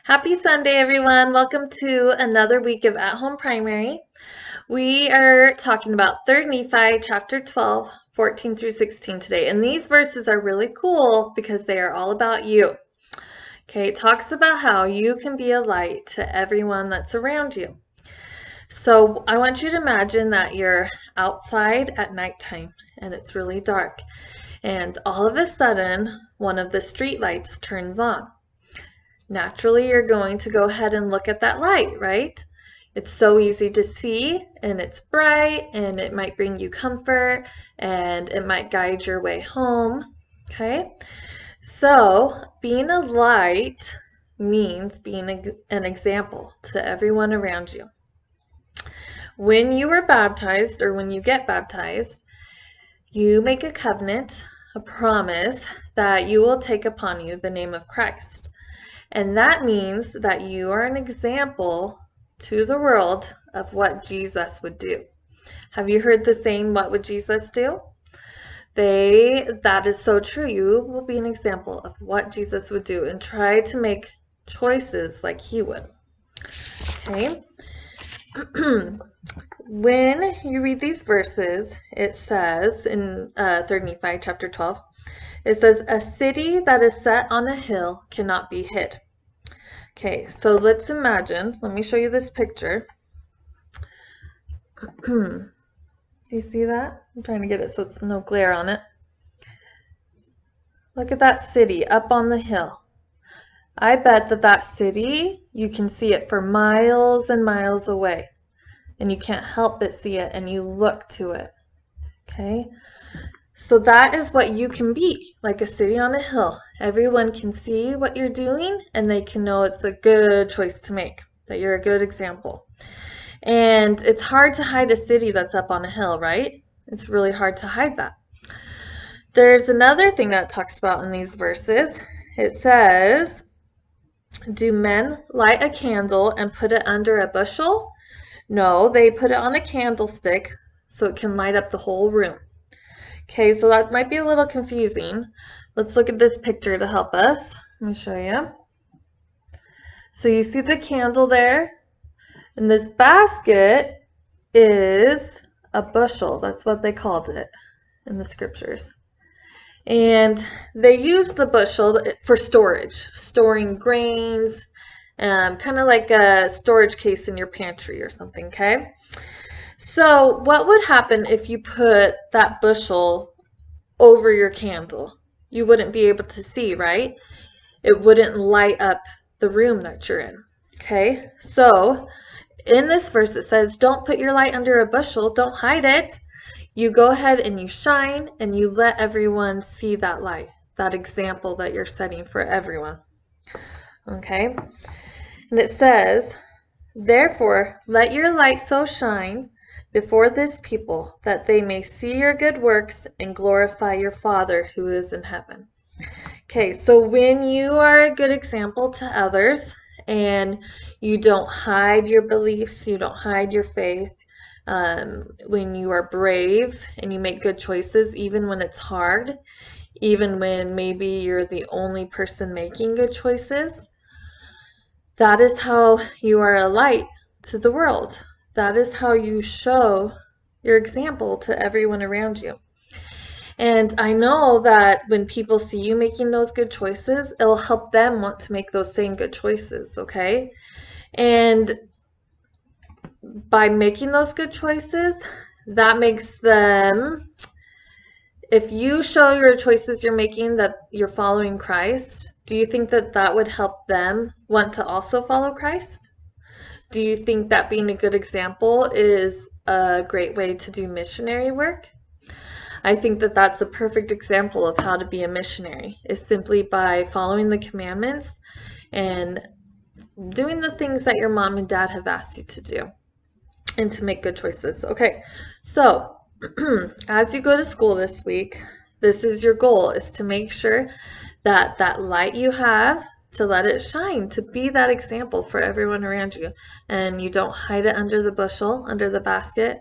Happy Sunday, everyone. Welcome to another week of At Home Primary. We are talking about 3rd Nephi chapter 12, 14 through 16 today. And these verses are really cool because they are all about you. Okay, it talks about how you can be a light to everyone that's around you. So I want you to imagine that you're outside at nighttime and it's really dark. And all of a sudden, one of the street lights turns on. Naturally, you're going to go ahead and look at that light, right? It's so easy to see and it's bright and it might bring you comfort and it might guide your way home, okay? So being a light means being an example to everyone around you. When you are baptized or when you get baptized, you make a covenant, a promise that you will take upon you the name of Christ. And that means that you are an example to the world of what Jesus would do. Have you heard the saying, what would Jesus do? That is so true. You will be an example of what Jesus would do and try to make choices like he would. Okay. When you read these verses, it says in 3rd Nephi chapter 12, it says, a city that is set on a hill cannot be hid. Okay, so let's imagine, let me show you this picture. Do you see that? I'm trying to get it so it's no glare on it. Look at that city up on the hill. I bet that city, you can see it for miles and miles away. And you can't help but see it and you look to it. Okay? So that is what you can be, like a city on a hill. Everyone can see what you're doing and they can know it's a good choice to make, that you're a good example. And it's hard to hide a city that's up on a hill, right? It's really hard to hide that. There's another thing that it talks about in these verses. It says, do men light a candle and put it under a bushel? No, they put it on a candlestick so it can light up the whole room. Okay, so that might be a little confusing. Let's look at this picture to help us. Let me show you. So you see the candle there? And this basket is a bushel. That's what they called it in the scriptures. And they used the bushel for storage, storing grains, kind of like a storage case in your pantry or something, okay? So what would happen if you put that bushel over your candle? You wouldn't be able to see, right? It wouldn't light up the room that you're in, okay? So in this verse it says, don't put your light under a bushel, don't hide it. You go ahead and you shine and you let everyone see that light, that example that you're setting for everyone, okay? And it says, therefore, let your light so shine before this people that they may see your good works and glorify your Father who is in heaven. Okay, so when you are a good example to others and you don't hide your beliefs, you don't hide your faith, when you are brave and you make good choices, even when it's hard, even when maybe you're the only person making good choices, that is how you are a light to the world. That is how you show your example to everyone around you. And I know that when people see you making those good choices, it'll help them want to make those same good choices, okay? And by making those good choices, that makes them, if you show your choices you're making that you're following Christ, do you think that that would help them want to also follow Christ? Do you think that being a good example is a great way to do missionary work? I think that that's a perfect example of how to be a missionary, is simply by following the commandments and doing the things that your mom and dad have asked you to do and to make good choices. Okay, so as you go to school this week, this is your goal, is to make sure that that light you have, to let it shine, to be that example for everyone around you. And you don't hide it under the bushel, under the basket,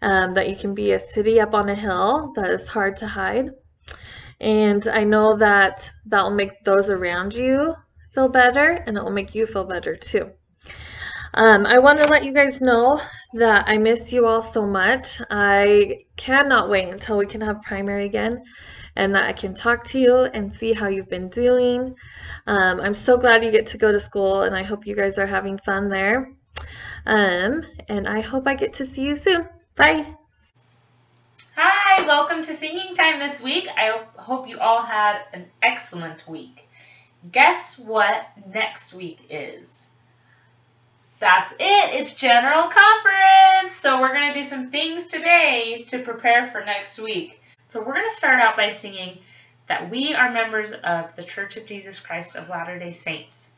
that you can be a city up on a hill that is hard to hide. And I know that that will make those around you feel better, and it will make you feel better too. I want to let you guys know that I miss you all so much. I cannot wait until we can have primary again and that I can talk to you and see how you've been doing. I'm so glad you get to go to school, and I hope you guys are having fun there. And I hope I get to see you soon. Bye. Hi, welcome to singing time this week. I hope you all had an excellent week. Guess what next week is? That's it. It's General Conference. So we're going to do some things today to prepare for next week. So we're going to start out by singing that we are members of the Church of Jesus Christ of Latter-day Saints.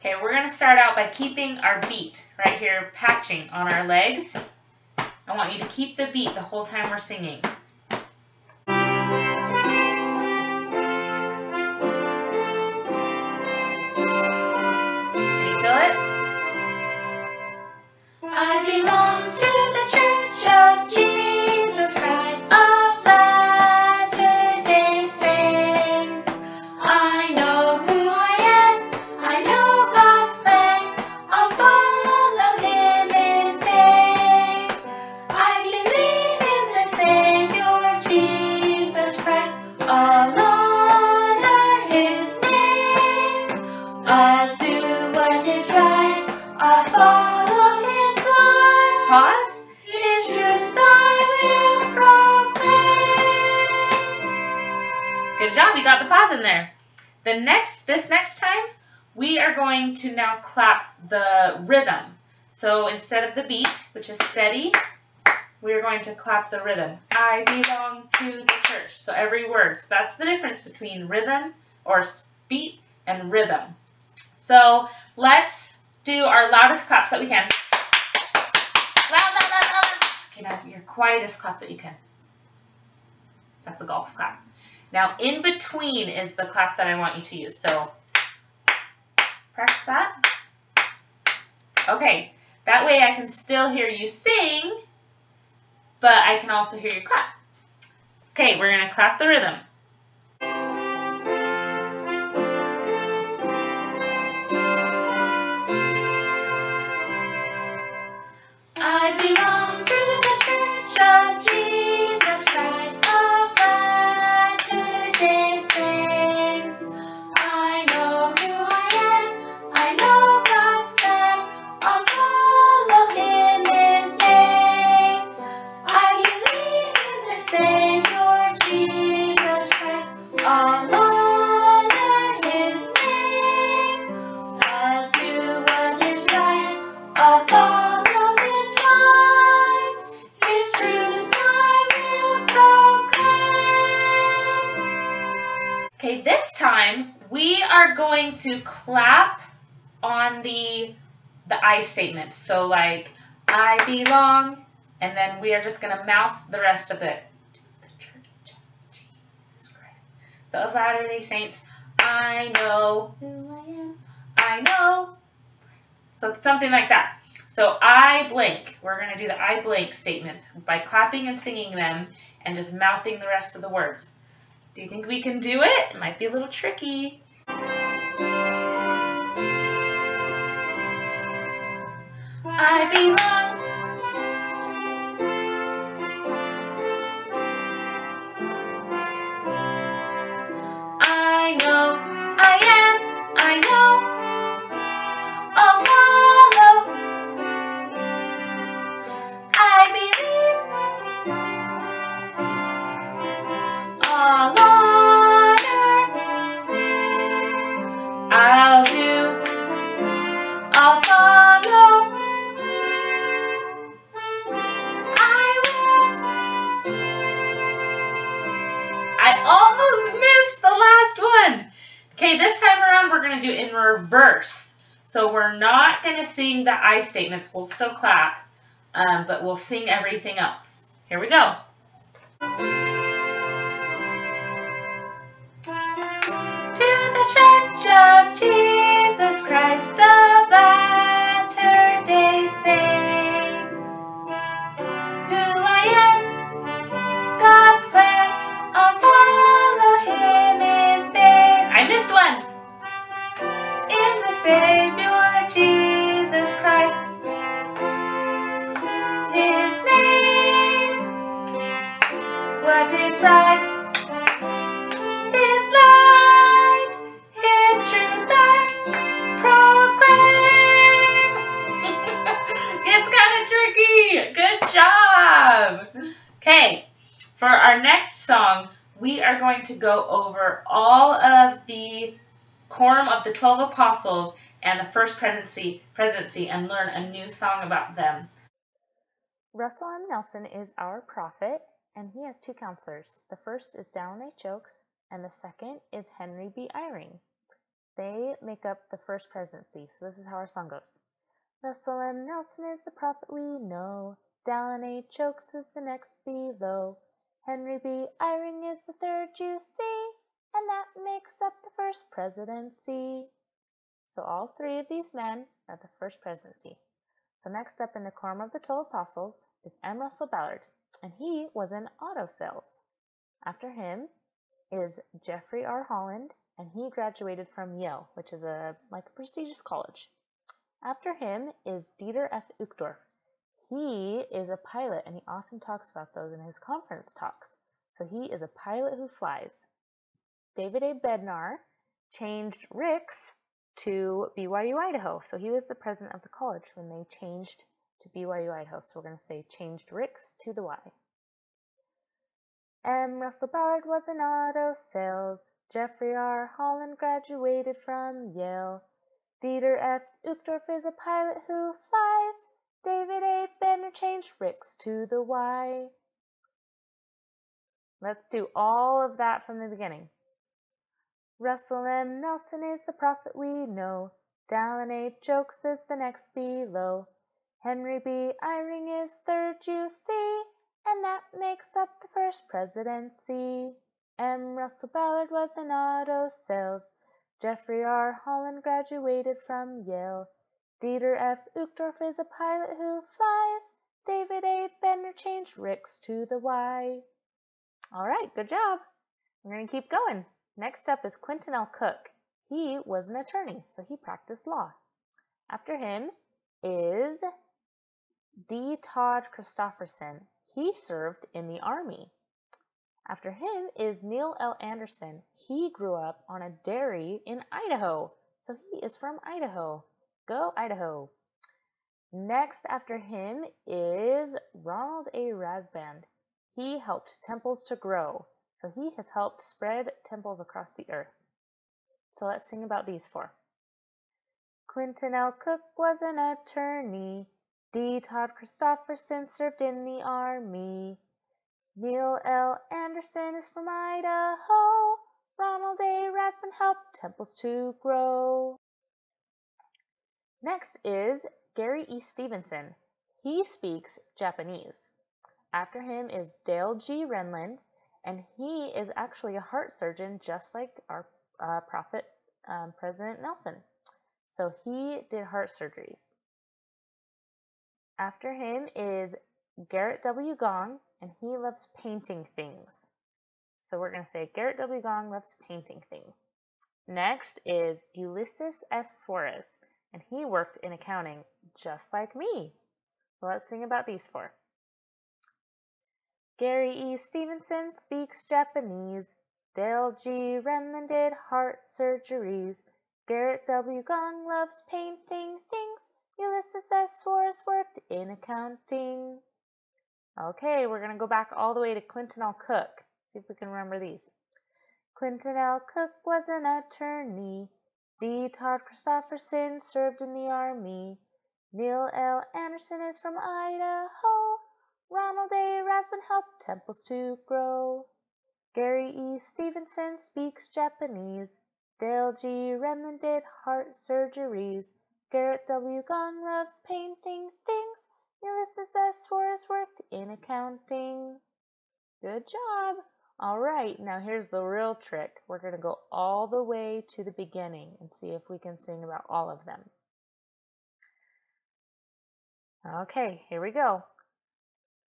Okay, we're going to start out by keeping our beat right here, patching on our legs. I want you to keep the beat the whole time we're singing. Can you feel it? I belong to the Church of Jesus Christ of Latter-day Saints. I know who I am, I know God's plan, I'll follow Him in faith. I believe in the Savior Jesus Christ, I'll honor His name. I'll do what is right, I'll follow His life. Pause. His truth I will proclaim. Good job, you got the pause in there. This next time, we are going to now clap the rhythm. So instead of the beat, which is steady, we're going to clap the rhythm. I belong to the church. So every word. So that's the difference between rhythm or beat and rhythm. So let's do our loudest claps that we can. Loud, loud, loud, loud. Okay, now your quietest clap that you can. That's a golf clap. Now, in between is the clap that I want you to use. So, press that. Okay, that way I can still hear you sing, but I can also hear you clap. Okay, we're going to clap the rhythm. I belong to the Church of Jesus Christ of Latter-day Saints. I know who I am, I know God's plan, I'll follow Him in faith. I believe in the Savior Jesus Christ, I'll honor His name. I'll do what is right, I'll follow His light, His truth I will proclaim. Okay, this time we are going to clap on the I statement. So like, I belong, and then we are just going to mouth the rest of it. The Church of Jesus Christ. So of Latter-day Saints, I know who I am, I know. So something like that. So I blank. We're going to do the I blank statements by clapping and singing them and just mouthing the rest of the words. Do you think we can do it? It might be a little tricky. I belong. I know, I am, I know. I'll follow. I believe. I'll honor. I'll do. I'll follow. I will. I almost missed the last one. Okay, this time around we're going to do it in reverse. So we're not going to sing the I statements. We'll still clap, but we'll sing everything else. Here we go. To the Church of Jesus Christ of Latter-day Saints, who I am, God's plan, I'll follow Him in faith. I missed one. In we are going to go over all of the quorum of the 12 apostles and the first presidency and learn a new song about them. Russell M. Nelson is our prophet, and he has two counselors. The first is Dallin H. Oakes, and the second is Henry B. Eyring. They make up the first presidency, so this is how our song goes. Russell M. Nelson is the prophet we know. Dallin H. Oakes is the next below. Henry B. Eyring is the third you see, and that makes up the first presidency. So all three of these men are the first presidency. So next up in the quorum of the 12 apostles is M. Russell Ballard, and he was in auto sales. After him is Jeffrey R. Holland, and he graduated from Yale, which is a prestigious college. After him is Dieter F. Uchtdorf. He is a pilot, and he often talks about those in his conference talks. So he is a pilot who flies. David A. Bednar changed Ricks to BYU, Idaho. So he was the president of the college when they changed to BYU, Idaho. So we're going to say changed Ricks to the Y. M. Russell Ballard was in auto sales. Jeffrey R. Holland graduated from Yale. Dieter F. Uchtdorf is a pilot who flies. David A. Bednar changed Ricks to the Y. Let's do all of that from the beginning. Russell M. Nelson is the prophet we know. Dallin H. Oakes is the next below. Henry B. Eyring is third you see, and that makes up the first presidency. M. Russell Ballard was in auto sales. Jeffrey R. Holland graduated from Yale. Dieter F. Uchtdorf is a pilot who flies. David A. Bednar changed Ricks to the Y. All right, good job. We're going to keep going. Next up is Quentin L. Cook. He was an attorney, so he practiced law. After him is D. Todd Christofferson. He served in the Army. After him is Neil L. Anderson. He grew up on a dairy in Idaho, so he is from Idaho. Go Idaho. Next after him is Ronald A. Rasband. He helped temples to grow, so he has helped spread temples across the earth. So let's sing about these four. Quentin L. Cook was an attorney. D. Todd Christofferson served in the Army. Neil L. Anderson is from Idaho. Ronald A. Rasband helped temples to grow. Next is Gary E. Stevenson. He speaks Japanese. After him is Dale G. Renlund, and he is actually a heart surgeon just like our prophet, President Nelson. So he did heart surgeries. After him is Garrett W. Gong, and he loves painting things. So we're going to say Garrett W. Gong loves painting things. Next is Ulysses S. Suarez, and he worked in accounting just like me. So let's sing about these four. Gary E. Stevenson speaks Japanese. Dale G. Renlund did heart surgeries. Garrett W. Gong loves painting things. Ulysses S. Suarez worked in accounting. Okay, we're going to go back all the way to Quentin L. Cook. See if we can remember these. Quentin L. Cook was an attorney. D. Todd Christofferson served in the Army. Neil L. Anderson is from Idaho. Ronald A. Rasband helped temples to grow. Gary E. Stevenson speaks Japanese. Dale G. Renlund did heart surgeries. Garrett W. Gong loves painting things. Ulysses S. Suarez worked in accounting. Good job. All right, now here's the real trick. We're going to go all the way to the beginning and see if we can sing about all of them. Okay, here we go.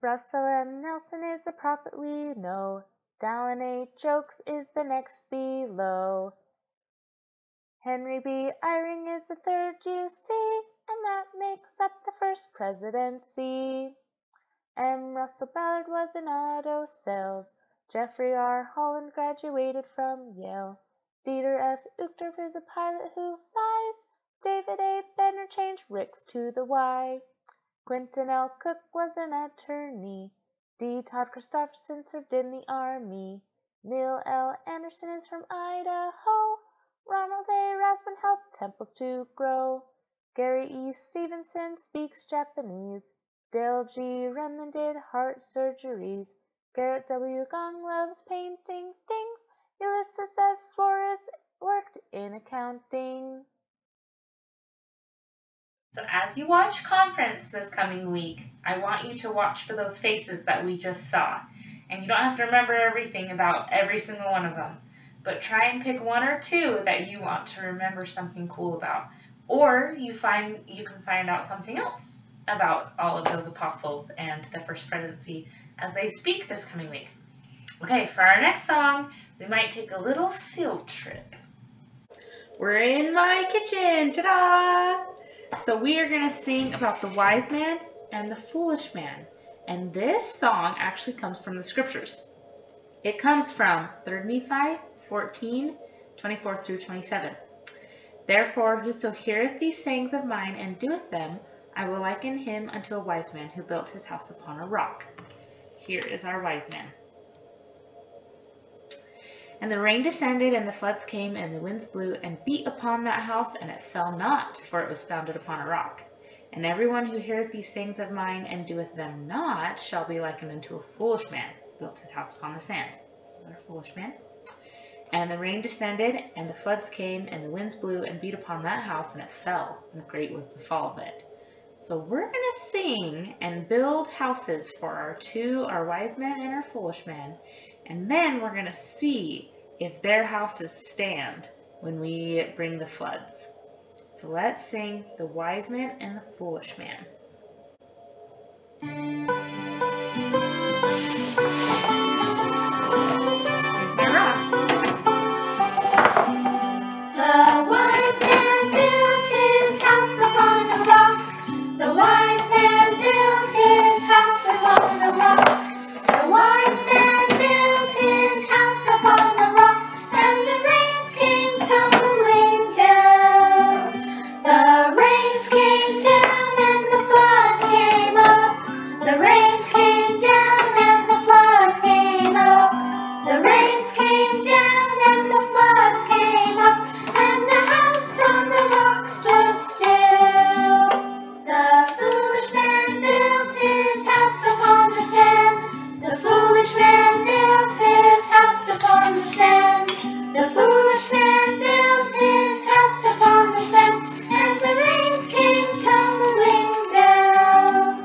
Russell M. Nelson is the prophet we know. Dallin H. Oakes is the next below. Henry B. Eyring is the third you see, and that makes up the first presidency. M. Russell Ballard was in auto sales. Jeffrey R. Holland graduated from Yale. Dieter F. Uchtdorf is a pilot who flies. David A. Bednar changed Ricks to the Y. Quentin L. Cook was an attorney. D. Todd Christofferson served in the Army. Neil L. Anderson is from Idaho. Ronald A. Rasmussen helped temples to grow. Gary E. Stevenson speaks Japanese. Dale G. Renman did heart surgeries. Garrett W. Gong loves painting things. Ulysses S. Suarez worked in accounting. So as you watch conference this coming week, I want you to watch for those faces that we just saw. And you don't have to remember everything about every single one of them, but try and pick one or two that you want to remember something cool about. Or you can find out something else about all of those apostles and the first presidency as they speak this coming week. Okay, for our next song, we might take a little field trip. We're in my kitchen, ta-da! So we are going to sing about the wise man and the foolish man. And this song actually comes from the scriptures. It comes from 3 Nephi 14, 24 through 27. Therefore, whoso heareth these sayings of mine and doeth them, I will liken him unto a wise man who built his house upon a rock. Here is our wise man. And the rain descended, and the floods came, and the winds blew, and beat upon that house, and it fell not, for it was founded upon a rock. And everyone who heareth these sayings of mine, and doeth them not, shall be likened unto a foolish man, who built his house upon the sand. Another foolish man. And the rain descended, and the floods came, and the winds blew, and beat upon that house, and it fell, and great was the fall of it. So we're going to sing and build houses for our wise man and our foolish man, and then we're going to see if their houses stand when we bring the floods. So let's sing the wise man and the foolish man. Here's my rocks. The wise man built his house upon a rock. The wise man built his house upon a rock. The wise man built his house upon a rock, and the rains came tumbling down. The rains came down and the floods came up. The rains came down and the floods came up. The rains came down and the floods came up, and the house on the rock stood still. The foolish man built his house upon the sand. The foolish man built his house upon the sand. The foolish man built his house upon the sand, and the rains came tumbling down.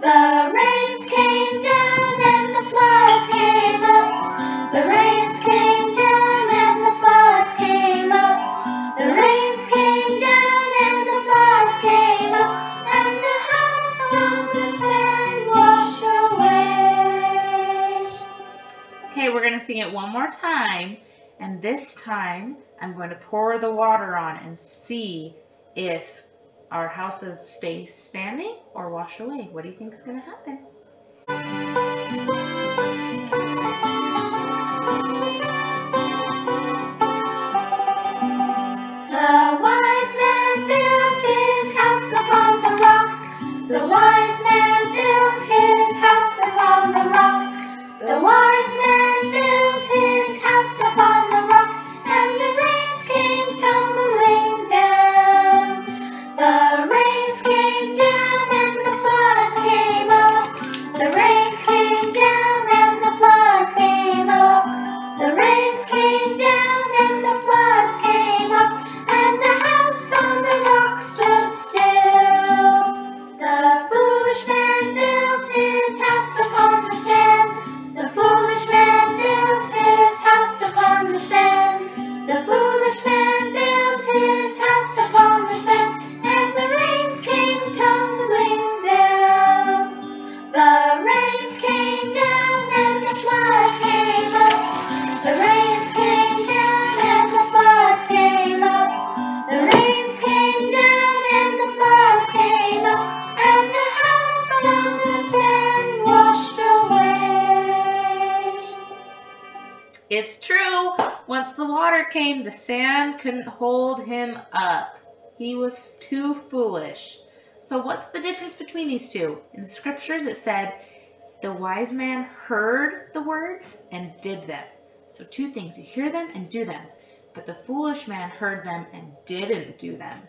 The rains came down and the floods came up. The rains came down and the floods came up. The rains came down and the floods came up, and the house on the sand washed away. Okay, we're going to sing it one more time, and this time I'm going to pour the water on and see if our houses stay standing or wash away. What do you think is going to happen? The wise man built his house upon the rock. The wise man built his house upon the rock. The wise man built his house upon the rock, and the rains came tumbling down. The rains came down and the floods came up. The rains came down and the floods came up. The rains came down and the floods came up, and the house on the rock stood still. The foolish man built his house upon the sand. The foolish man built his house upon the sand. The foolish man built his house upon the sand, and the rains came tumbling down. The rains came down and the floods came up. The rains came down and the floods came up. The rains came down and the floods came up, and the house on the sand washed away. It's true. Once the water came, the sand couldn't hold him up. He was too foolish. So what's the difference between these two? In the scriptures it said the wise man heard the words and did them. So two things, you hear them and do them. But the foolish man heard them and didn't do them.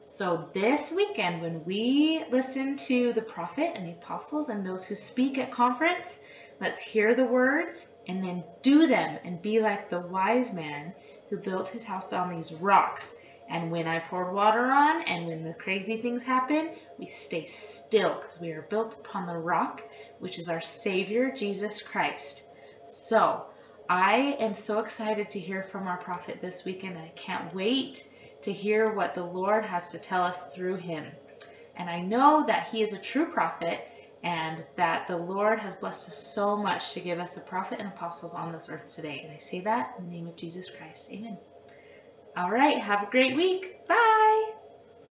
So this weekend, when we listen to the prophet and the apostles and those who speak at conference, let's hear the words and then do them and be like the wise man who built his house on these rocks. And when I poured water on and when the crazy things happen, we stay still because we are built upon the rock, which is our Savior, Jesus Christ. So I am so excited to hear from our prophet this weekend. I can't wait to hear what the Lord has to tell us through him. And I know that he is a true prophet and that the Lord has blessed us so much to give us a prophet and apostles on this earth today. And I say that in the name of Jesus Christ. Amen. All right, have a great week. Bye.